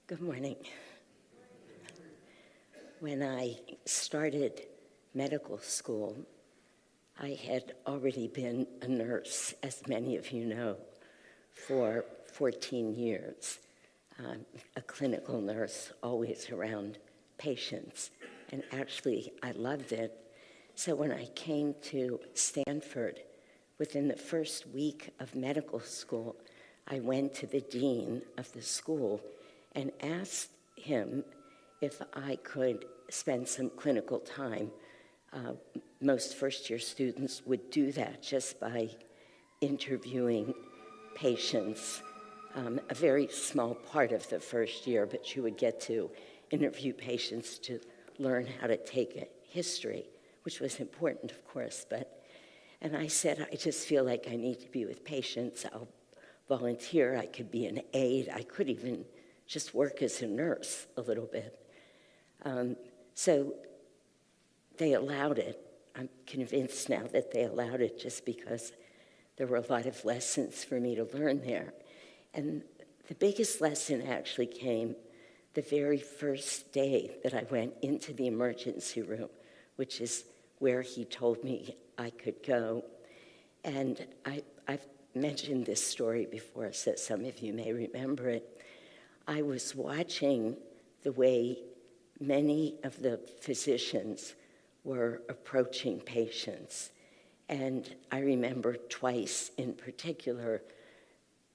Good morning. When I started medical school, I had already been a nurse, as many of you know, for 14 years. A clinical nurse, always around patients, and actually I loved it. So when I came to Stanford, within the first week of medical school, I went to the dean of the school and asked him if I could spend some clinical time. Most first-year students would do that just by interviewing patients, a very small part of the first year, but you would get to interview patients to learn how to take a history, which was important, of course. And I said, I just feel like I need to be with patients. I'll volunteer. I could be an aide. I could even just work as a nurse a little bit. So they allowed it. I'm convinced now that they allowed it just because there were a lot of lessons for me to learn there. And the biggest lesson actually came the very first day that I went into the emergency room, which is where he told me I could go. And I've mentioned this story before, so some of you may remember it. I was watching the way many of the physicians were approaching patients. And I remember twice in particular,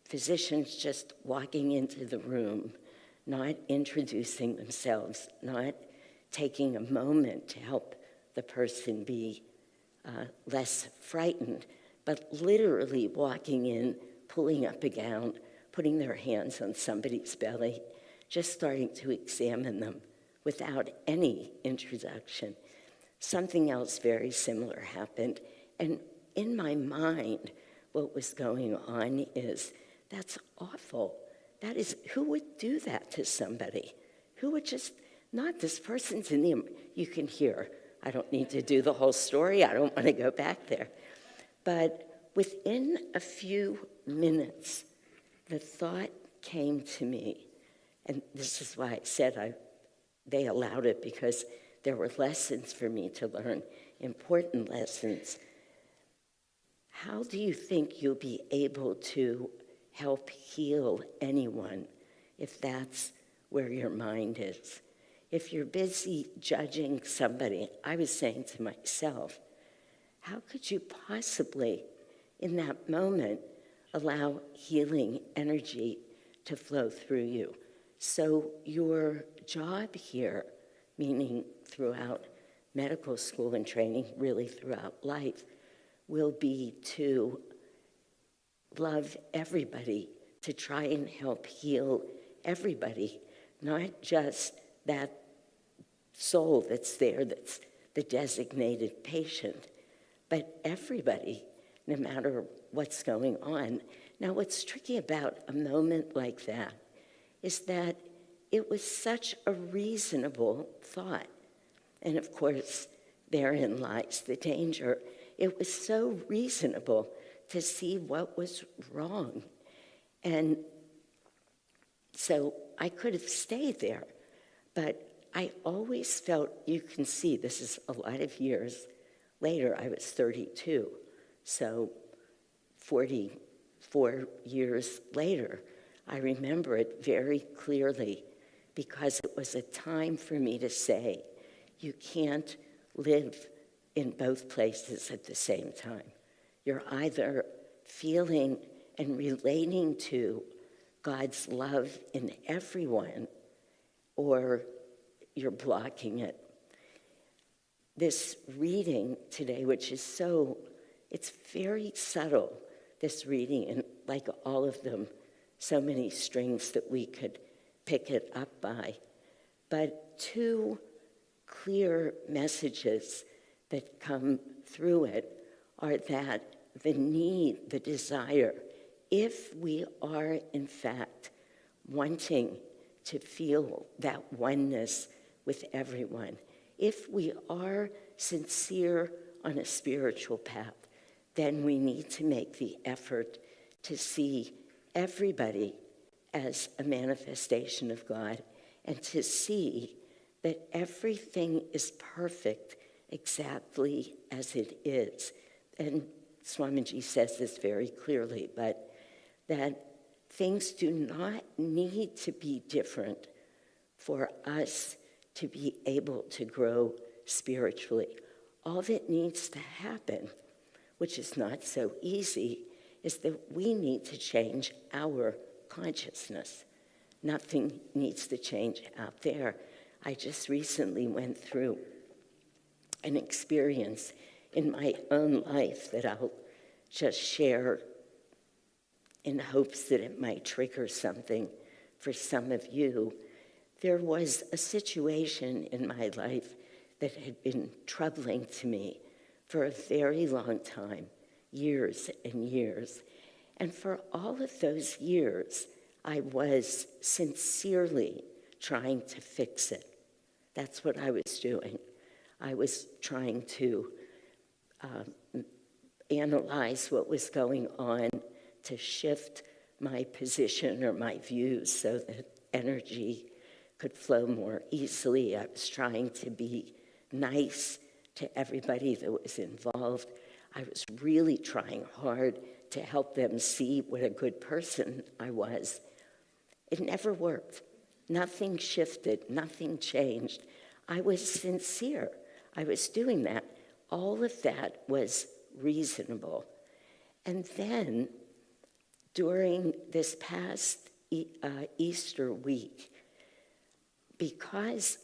physicians just walking into the room, not introducing themselves, not taking a moment to help the person be less frightened, but literally walking in, pulling up a gown, putting their hands on somebody's belly, just starting to examine them without any introduction. Something else very similar happened. And in my mind, what was going on is, that's awful. That is, who would do that to somebody? Who would just, not this person's in the, you can hear, I don't need to do the whole story. I don't want to go back there. But within a few minutes, the thought came to me, and this is why I said they allowed it, because there were lessons for me to learn, important lessons. How do you think you'll be able to help heal anyone if that's where your mind is? If you're busy judging somebody, I was saying to myself, how could you possibly, in that moment, allow healing energy to flow through you? So your job here, meaning throughout medical school and training, really throughout life, will be to love everybody, to try and help heal everybody, not just that soul that's there, that's the designated patient, but everybody, no matter what's going on. Now, what's tricky about a moment like that is that it was such a reasonable thought. And of course, therein lies the danger. It was so reasonable to see what was wrong. And so I could have stayed there, but I always felt, you can see, this is a lot of years later. I was 32, so 44 years later, I remember it very clearly, because it was a time for me to say, you can't live in both places at the same time. You're either feeling and relating to God's love in everyone, or you're blocking it. This reading today, which is it's very subtle, this reading, and like all of them, so many strings that we could pick it up by. But two clear messages that come through it are that the need, the desire, if we are in fact wanting to feel that oneness with everyone, if we are sincere on a spiritual path, then we need to make the effort to see everybody as a manifestation of God and to see that everything is perfect exactly as it is. And Swamiji says this very clearly, but that things do not need to be different for us to be able to grow spiritually. All that needs to happen, which is not so easy, is that we need to change our consciousness. Nothing needs to change out there. I just recently went through an experience in my own life that I'll just share in hopes that it might trigger something for some of you. There was a situation in my life that had been troubling to me for a very long time, years and years. And for all of those years, I was sincerely trying to fix it. That's what I was doing. I was trying to analyze what was going on, to shift my position or my views so that energy could flow more easily. I was trying to be nice to everybody that was involved. I was really trying hard to help them see what a good person I was. It never worked. Nothing shifted, nothing changed. I was sincere. I was doing that. All of that was reasonable. And then, during this past Easter week, because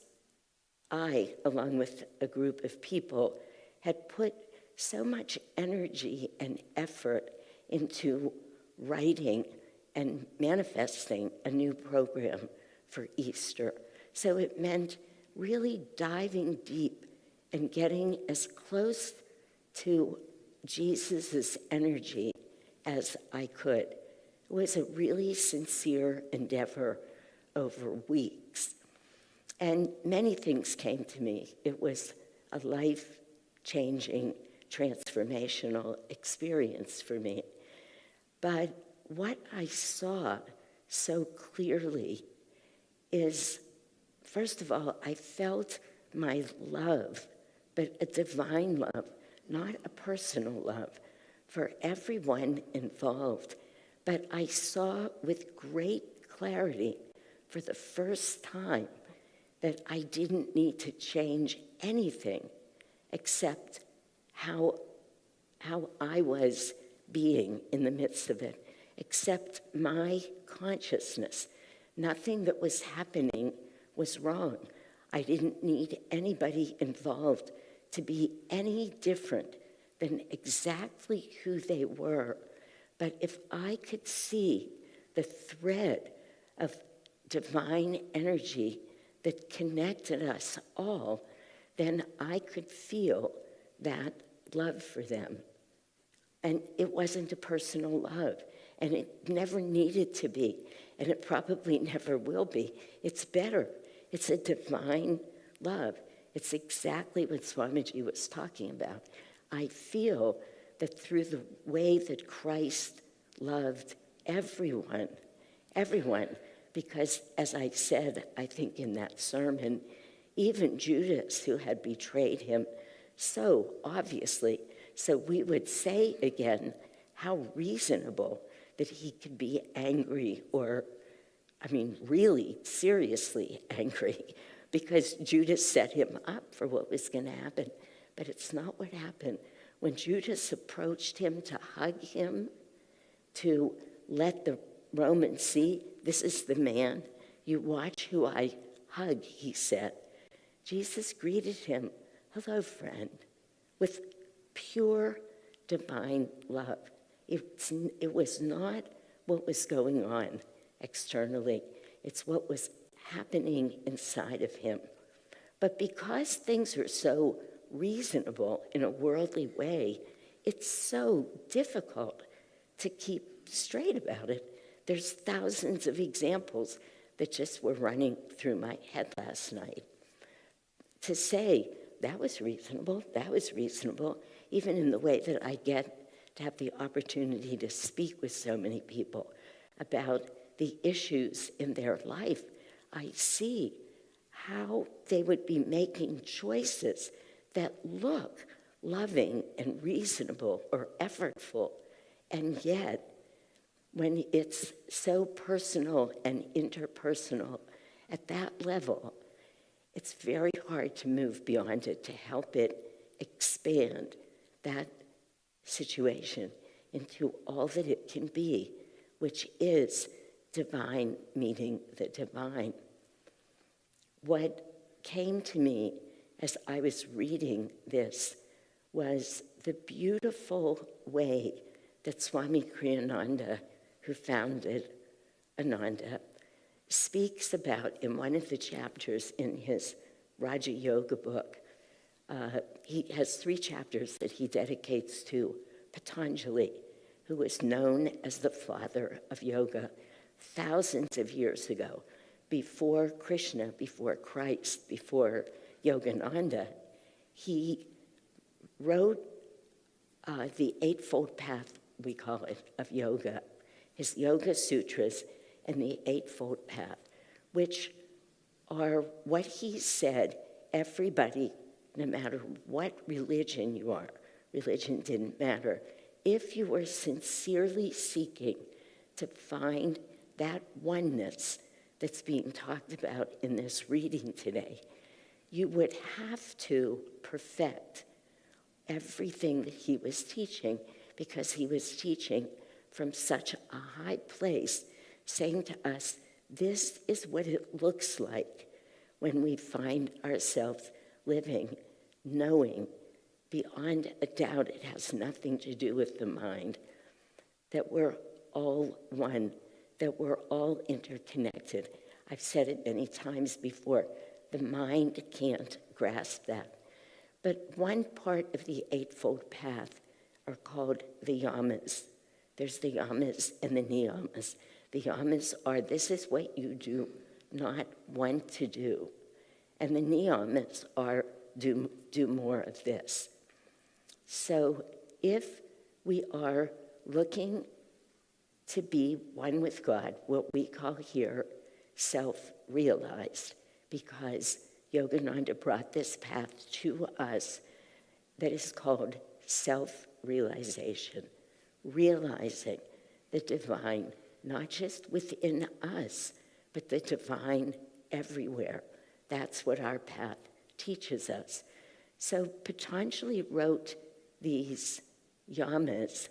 I, along with a group of people, had put so much energy and effort into writing and manifesting a new program for Easter. So it meant really diving deep and getting as close to Jesus' energy as I could. It was a really sincere endeavor over weeks. And many things came to me. It was a life-changing, transformational experience for me. But what I saw so clearly is, first of all, I felt my love, but a divine love, not a personal love, for everyone involved. But I saw with great clarity for the first time that I didn't need to change anything except how I was being in the midst of it, except my consciousness. Nothing that was happening was wrong. I didn't need anybody involved to be any different than exactly who they were. But if I could see the thread of divine energy that connected us all, then I could feel that love for them. And it wasn't a personal love, and it never needed to be, and it probably never will be. It's better. It's a divine love. It's exactly what Swamiji was talking about. I feel that through the way that Christ loved everyone, because as I said, I think in that sermon, even Judas, who had betrayed him so obviously, so we would say again, how reasonable that he could be angry or, really seriously angry, because Judas set him up for what was going to happen. But it's not what happened. When Judas approached him to hug him, to let the Romans see, this is the man, you watch who I hug, he said. Jesus greeted him, hello, friend, with pure divine love. It was not what was going on externally. It's what was happening inside of him. But because things are so reasonable in a worldly way, it's so difficult to keep straight about it. There's thousands of examples that just were running through my head last night. To say, that was reasonable, even in the way that I get to have the opportunity to speak with so many people about the issues in their life, I see how they would be making choices that look loving and reasonable or effortful, and yet when it's so personal and interpersonal at that level, it's very hard to move beyond it, to help it expand that situation into all that it can be, which is divine meeting the divine. What came to me as I was reading this was the beautiful way that Swami Kriyananda, who founded Ananda, speaks about in one of the chapters in his Raja Yoga book. He has 3 chapters that he dedicates to Patanjali, who was known as the father of yoga thousands of years ago, before Krishna, before Christ, before Yogananda. He wrote the Eightfold Path, we call it, of yoga, his Yoga Sutras and the Eightfold Path, which are what he said everybody, no matter what religion you are, religion didn't matter, if you were sincerely seeking to find that oneness that's being talked about in this reading today, you would have to perfect everything that he was teaching, because he was teaching from such a high place, saying to us, this is what it looks like when we find ourselves living, knowing beyond a doubt it has nothing to do with the mind, that we're all one, that we're all interconnected. I've said it many times before, the mind can't grasp that. But one part of the Eightfold Path are called the yamas. There's the yamas and the niyamas. The yamas are, this is what you do not want to do. And the niyamas are, do more of this. So if we are looking to be one with God, what we call here self-realized, because Yogananda brought this path to us that is called self-realization, realizing the divine, not just within us, but the divine everywhere. That's what our path teaches us. So Patanjali wrote these yamas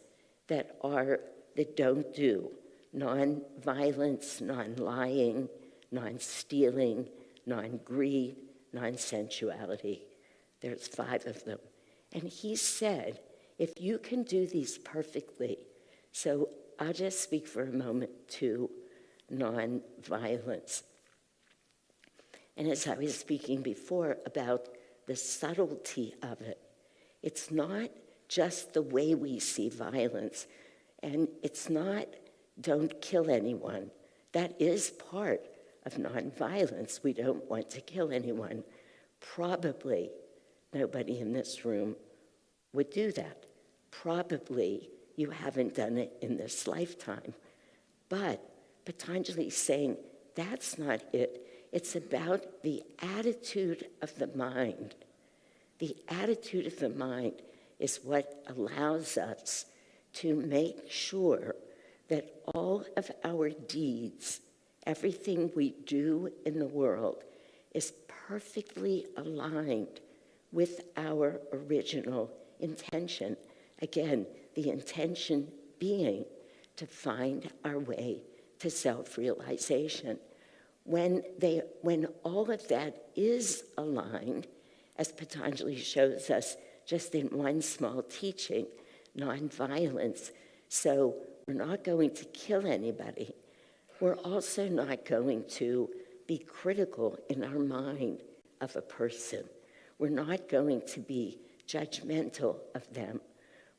that are the don't do: non-violence, non-lying, non-stealing, non-greed, non-sensuality. There's 5 of them. And he said, if you can do these perfectly, so I'll just speak for a moment to non-violence. And as I was speaking before about the subtlety of it, it's not just the way we see violence, and it's not don't kill anyone. That is part of nonviolence. We don't want to kill anyone. Probably nobody in this room would do that. Probably you haven't done it in this lifetime. But Patanjali is saying that's not it. It's about the attitude of the mind. The attitude of the mind is what allows us to make sure that all of our deeds, everything we do in the world, is perfectly aligned with our original intention. Again, the intention being to find our way to self-realization. When all of that is aligned, as Patanjali shows us just in one small teaching, nonviolence, so we're not going to kill anybody. We're also not going to be critical in our mind of a person. We're not going to be judgmental of them.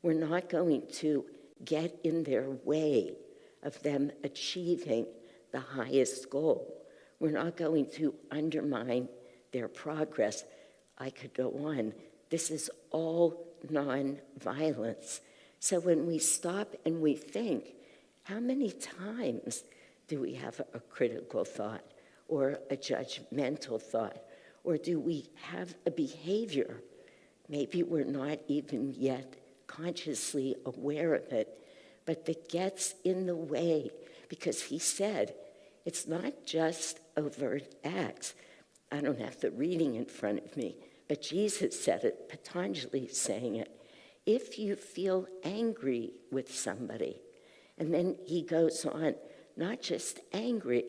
We're not going to get in their way of them achieving the highest goal. We're not going to undermine their progress. I could go on. This is all non-violence. So when we stop and we think, how many times do we have a critical thought or a judgmental thought? Or do we have a behavior? Maybe we're not even yet consciously aware of it, but that gets in the way, because he said it's not just overt acts. I don't have the reading in front of me, but Jesus said it, Patanjali is saying it. If you feel angry with somebody, and then he goes on, not just angry,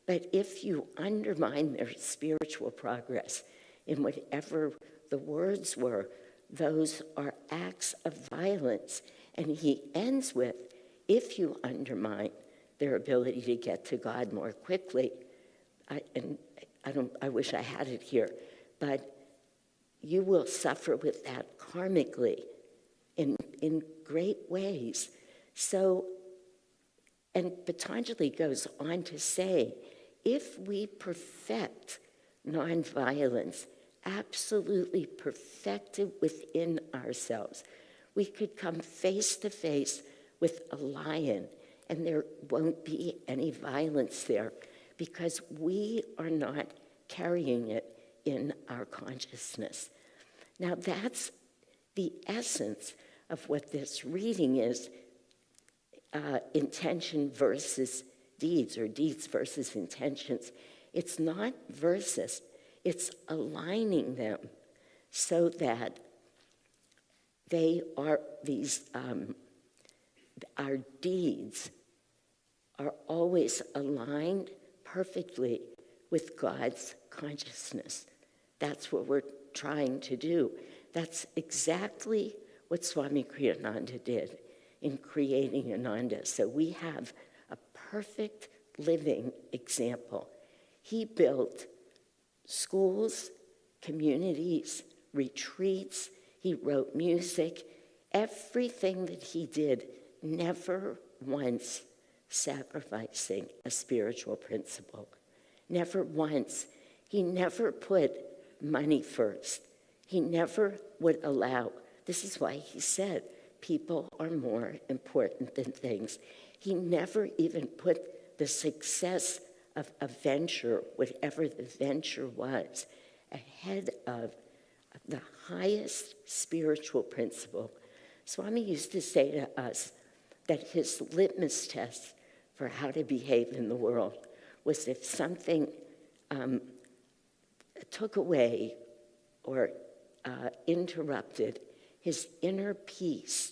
but if you undermine their spiritual progress in whatever the words were, those are acts of violence. And he ends with, if you undermine their ability to get to God more quickly, I wish I had it here, but you will suffer with that karmically in great ways. So, and Patanjali goes on to say, if we perfect nonviolence, absolutely perfected within ourselves, we could come face to face with a lion and there won't be any violence there because we are not carrying it in our consciousness. Now that's the essence of what this reading is, intention versus deeds, or deeds versus intentions. It's not versus, it's aligning them so that they are our deeds are always aligned perfectly with God's consciousness. That's what we're trying to do. That's exactly what Swami Kriyananda did in creating Ananda. So we have a perfect living example. He built schools, communities, retreats. He wrote music. Everything that he did, never once sacrificing a spiritual principle. Never once. He never put money first. He never would allow. This is why he said people are more important than things. He never even put the success of a venture, whatever the venture was, ahead of the highest spiritual principle. Swami used to say to us that his litmus test for how to behave in the world was if something took away or interrupted his inner peace,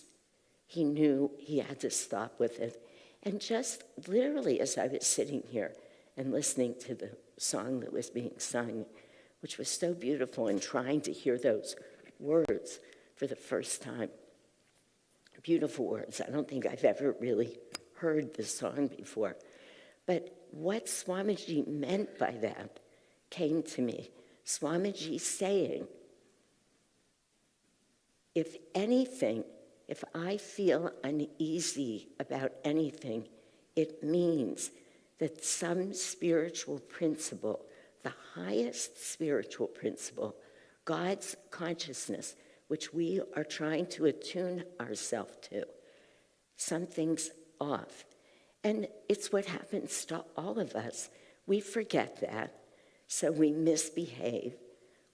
he knew he had to stop with it. And just literally as I was sitting here and listening to the song that was being sung, which was so beautiful, and trying to hear those words for the first time. Beautiful words. I don't think I've ever really heard the song before. But what Swamiji meant by that came to me. Swamiji saying, if anything, if I feel uneasy about anything, it means that some spiritual principle, the highest spiritual principle, God's consciousness, which we are trying to attune ourselves to, something's off. And it's what happens to all of us. We forget that, so we misbehave.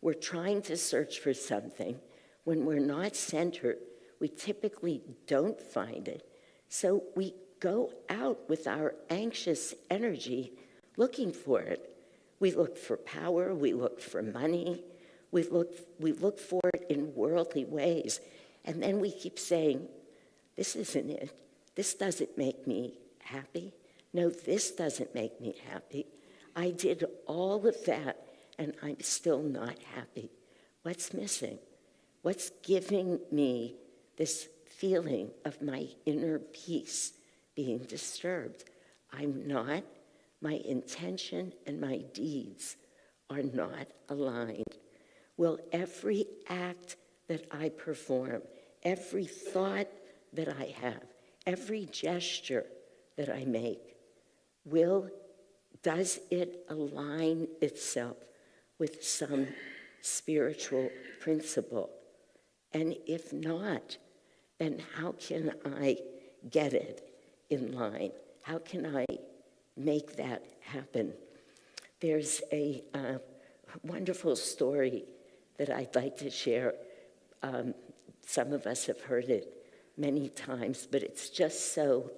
We're trying to search for something. When we're not centered, we typically don't find it. So we go out with our anxious energy looking for it. We look for power, we look for money, we look for it in worldly ways. And then we keep saying, this isn't it. This doesn't make me happy. No, this doesn't make me happy. I did all of that and I'm still not happy. What's missing? What's giving me this feeling of my inner peace being disturbed? I'm not. My intention and my deeds are not aligned. Will every act that I perform, every thought that I have, every gesture that I make, does it align itself with some spiritual principle? And if not, then how can I get it in line? How can I make that happen. There's a wonderful story that I'd like to share. Some of us have heard it many times, but it's just so,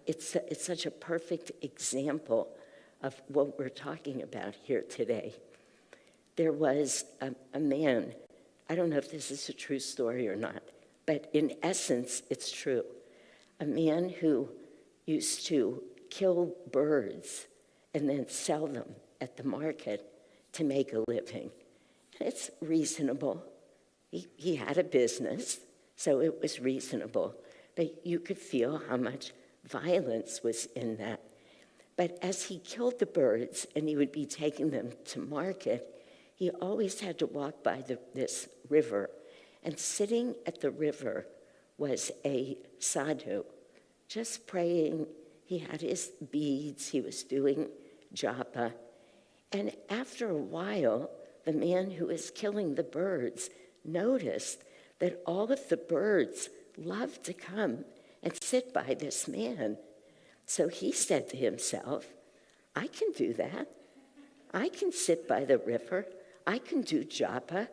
it's such a perfect example of what we're talking about here today. There was a man, I don't know if this is a true story or not, but in essence, it's true. A man who used to kill birds and then sell them at the market to make a living. It's reasonable. He had a business, so it was reasonable. But you could feel how much violence was in that. But as he killed the birds and he would be taking them to market, he always had to walk by this river. And sitting at the river was a sadhu, just praying. He had his beads, he was doing japa. And after a while, the man who was killing the birds noticed that all of the birds loved to come and sit by this man. So he said to himself, I can do that. I can sit by the river. I can do japa.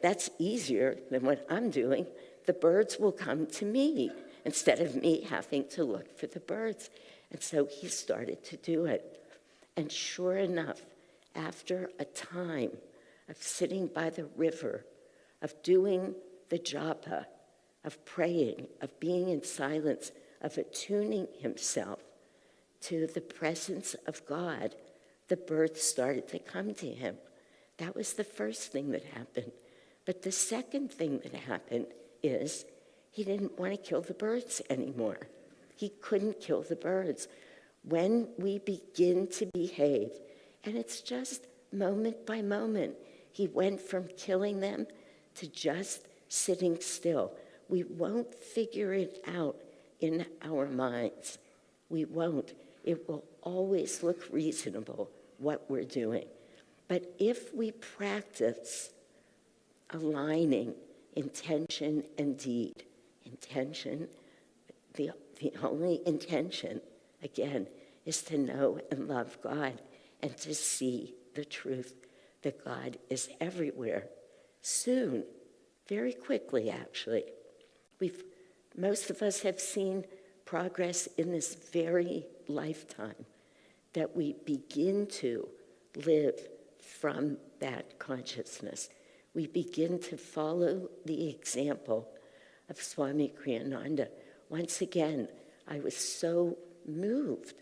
That's easier than what I'm doing. The birds will come to me instead of me having to look for the birds. And so he started to do it. And sure enough, after a time of sitting by the river, of doing the japa, of praying, of being in silence, of attuning himself to the presence of God, the birds started to come to him. That was the first thing that happened. But the second thing that happened is he didn't want to kill the birds anymore. He couldn't kill the birds. When we begin to behave, and it's just moment by moment, he went from killing them to just sitting still. We won't figure it out in our minds. We won't. It will always look reasonable, what we're doing. But if we practice aligning intention and deed, intention, the only intention, again, is to know and love God and to see the truth that God is everywhere. Soon, very quickly actually, most of us have seen progress in this very lifetime, that we begin to live from that consciousness. We begin to follow the example of Swami Kriyananda. Once again, I was so moved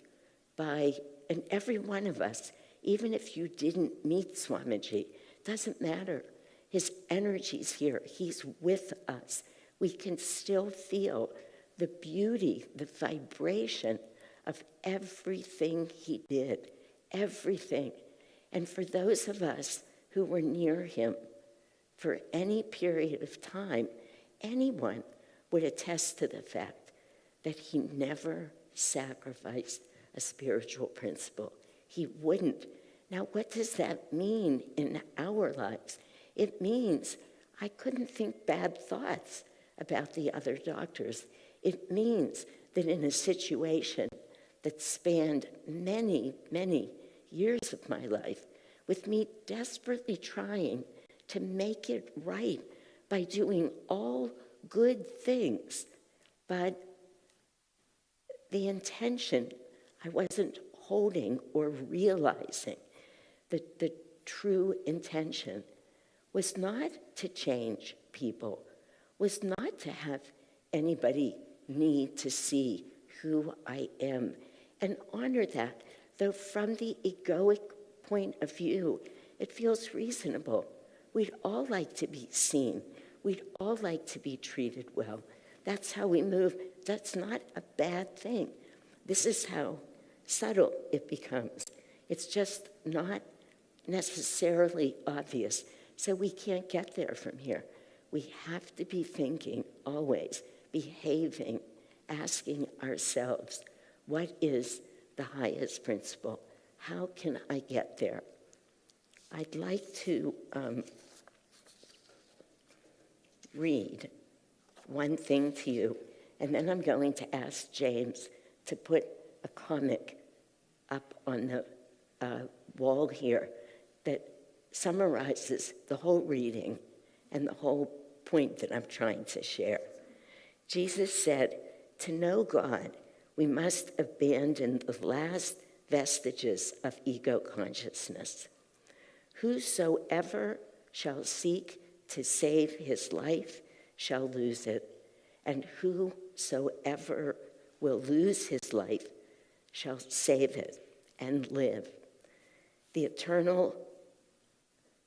by, and every one of us, even if you didn't meet Swamiji, doesn't matter. His energy's here. He's with us. We can still feel the beauty, the vibration of everything he did, everything. And for those of us who were near him for any period of time, anyone would attest to the fact that he never sacrificed a spiritual principle. He wouldn't. Now, what does that mean in our lives? It means I couldn't think bad thoughts about the other doctors. It means that in a situation that spanned many, many years of my life, with me desperately trying to make it right by doing all good things, but the intention, I wasn't holding or realizing that the true intention was not to change people, was not to have anybody need to see who I am, and honor that. Though from the egoic point of view, it feels reasonable. We'd all like to be seen. We'd all like to be treated well. That's how we move. That's not a bad thing. This is how subtle it becomes. It's just not necessarily obvious. So we can't get there from here. We have to be thinking always, behaving, asking ourselves, what is the highest principle? How can I get there? I'd like to read one thing to you, and then I'm going to ask James to put a comic up on the wall here that summarizes the whole reading and the whole point that I'm trying to share. Jesus said, to know God, we must abandon the last vestiges of ego consciousness. Whosoever shall seek to save his life shall lose it, and whosoever will lose his life shall save it and live. The eternal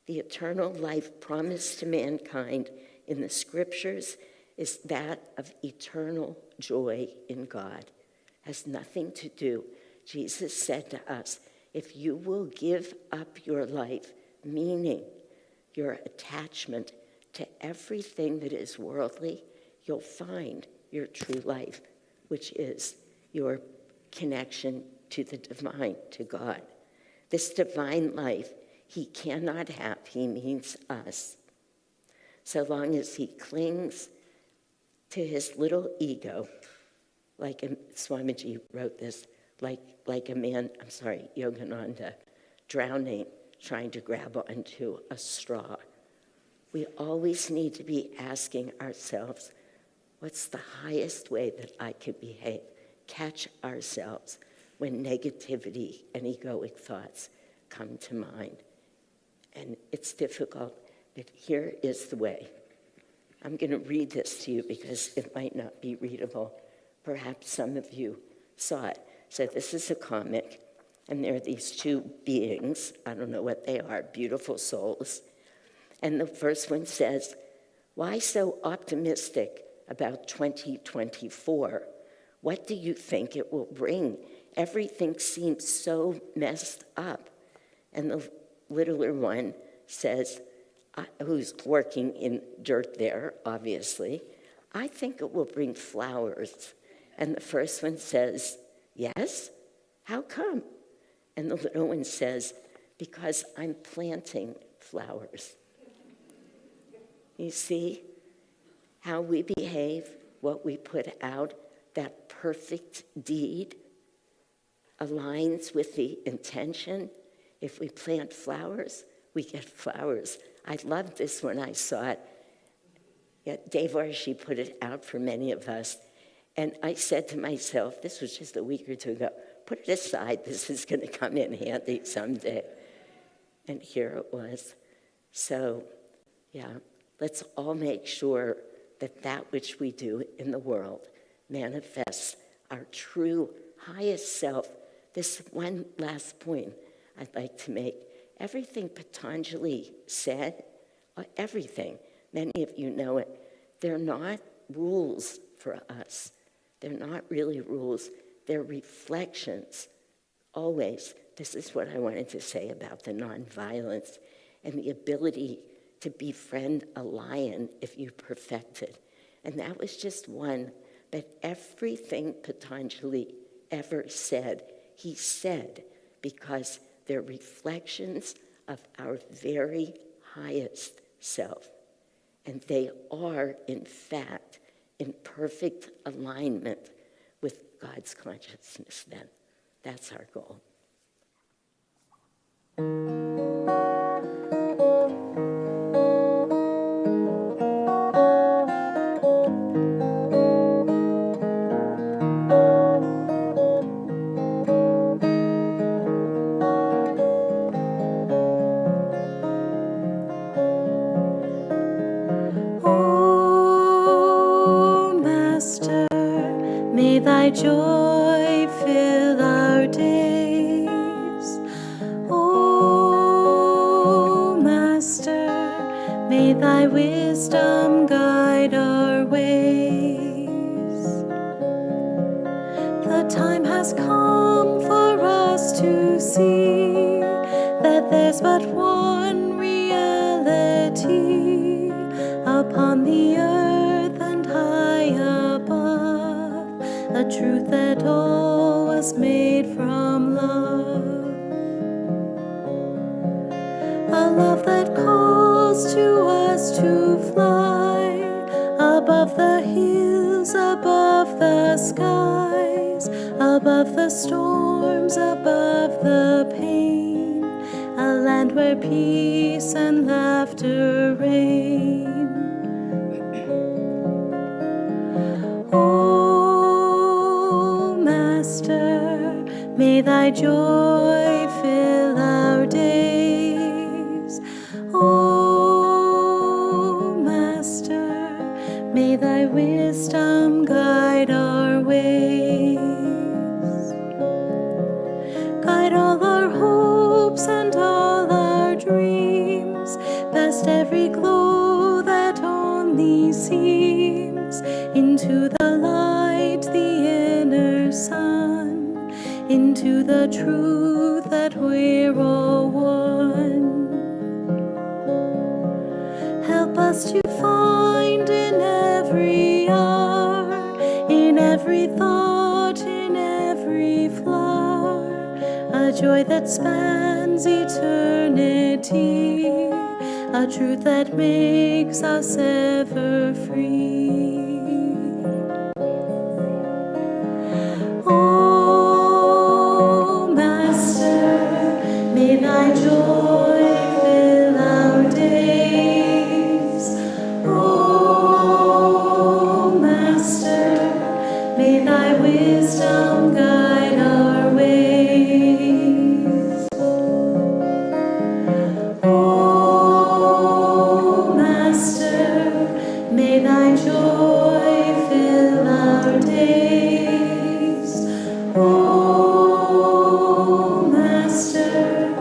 life promised to mankind in the scriptures is that of eternal joy in God. Has nothing to do. Jesus said to us, if you will give up your life, meaning your attachment to everything that is worldly, you'll find your true life, which is your connection to the divine, to God. This divine life he cannot have, he means us. So long as he clings to his little ego, like Swamiji wrote this, like a man, Yogananda, drowning, trying to grab onto a straw. We always need to be asking ourselves, what's the highest way that I could behave? Catch ourselves when negativity and egoic thoughts come to mind. And it's difficult, but here is the way. I'm going to read this to you because it might not be readable. Perhaps some of you saw it. So this is a comic, and there are these two beings. I don't know what they are, beautiful souls. And the first one says, why so optimistic about 2024? What do you think it will bring? Everything seems so messed up. And the littler one says, who's working in dirt there, obviously, I think it will bring flowers. And the first one says, yes? How come? And the little one says, because I'm planting flowers. You see how we behave, what we put out, that perfect deed aligns with the intention. If we plant flowers, we get flowers. I loved this when I saw it. Yeah, Dave Archie put it out for many of us. And I said to myself, this was just a week or two ago, put it aside, this is going to come in handy someday. And here it was. So, yeah, let's all make sure that that which we do in the world manifests our true highest self. This one last point I'd like to make. Everything Patanjali said, everything, many of you know it, they're not rules for us. They're not really rules. They're reflections. Always, this is what I wanted to say about the nonviolence and the ability to befriend a lion if you perfect it. And that was just one, but everything Patanjali ever said, he said, because they're reflections of our very highest self. And they are, in fact, in perfect alignment with God's consciousness then. That's our goal. May thy joy fill our days. O Master, may thy wisdom guide our ways. The time has come for us to see that there's but one reality upon the earth and high above, a truth that all was made from love, a love that calls to us to fly above the hills, above the skies, above the storms, above of the pain, a land where peace and laughter reign. O Master, may thy joy fill our days. O Master, may thy wisdom guide our ways. Guide all our hopes and all our dreams, past every glow that only seems, into the light, the inner sun, into the truth that we're all one. Help us to find in every hour, in every thought, in every flower, a joy that spans eternity, a truth that makes us ever free. O Master, may thy joy fill our days. O Master, may thy wisdom guide our ways. O Master, may thy joy fill our days. O Master,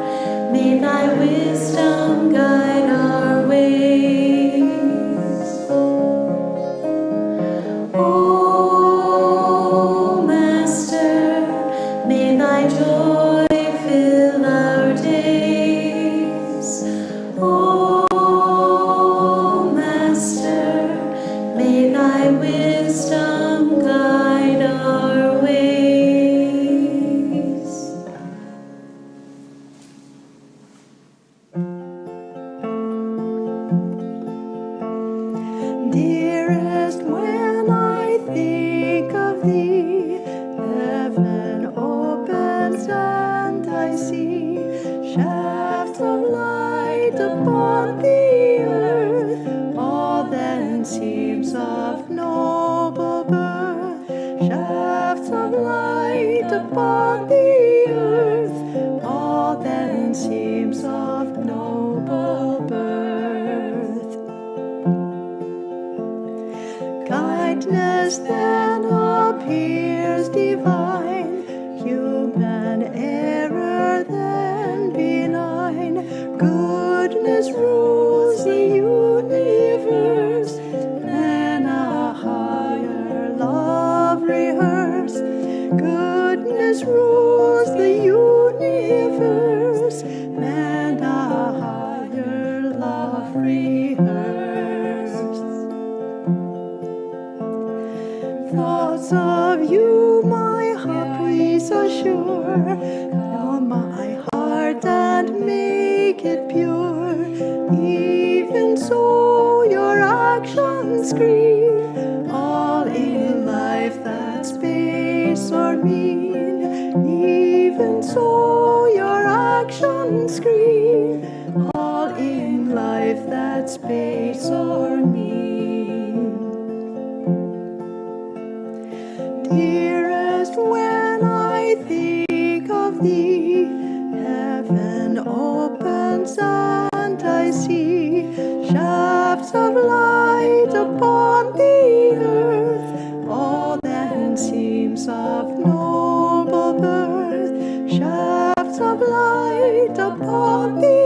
may thy wisdom guide our ways. O Master, may thy joy fill our days. O Master, may thy wisdom guide our ways. Dearest, when I think of thee, heaven opens and I see shafts of light upon the earth, all then seems of noble birth. Shafts of light upon the earth, all then seems of noble birth. Kindness then appears divine, human error then benign. Goodness rules the universe, then a higher love rehearse. Goodness rules the universe, and a higher love rehearse. Thoughts of you my heart please assure, calm my heart and make it pure. Even so your actions screen, all in life that's base or mean. Even so your actions screen, all in life that's base or mean. Dearest, when I think of thee, heaven opens and I see shafts of light upon the earth, all then seems of noble birth. Shafts of light upon the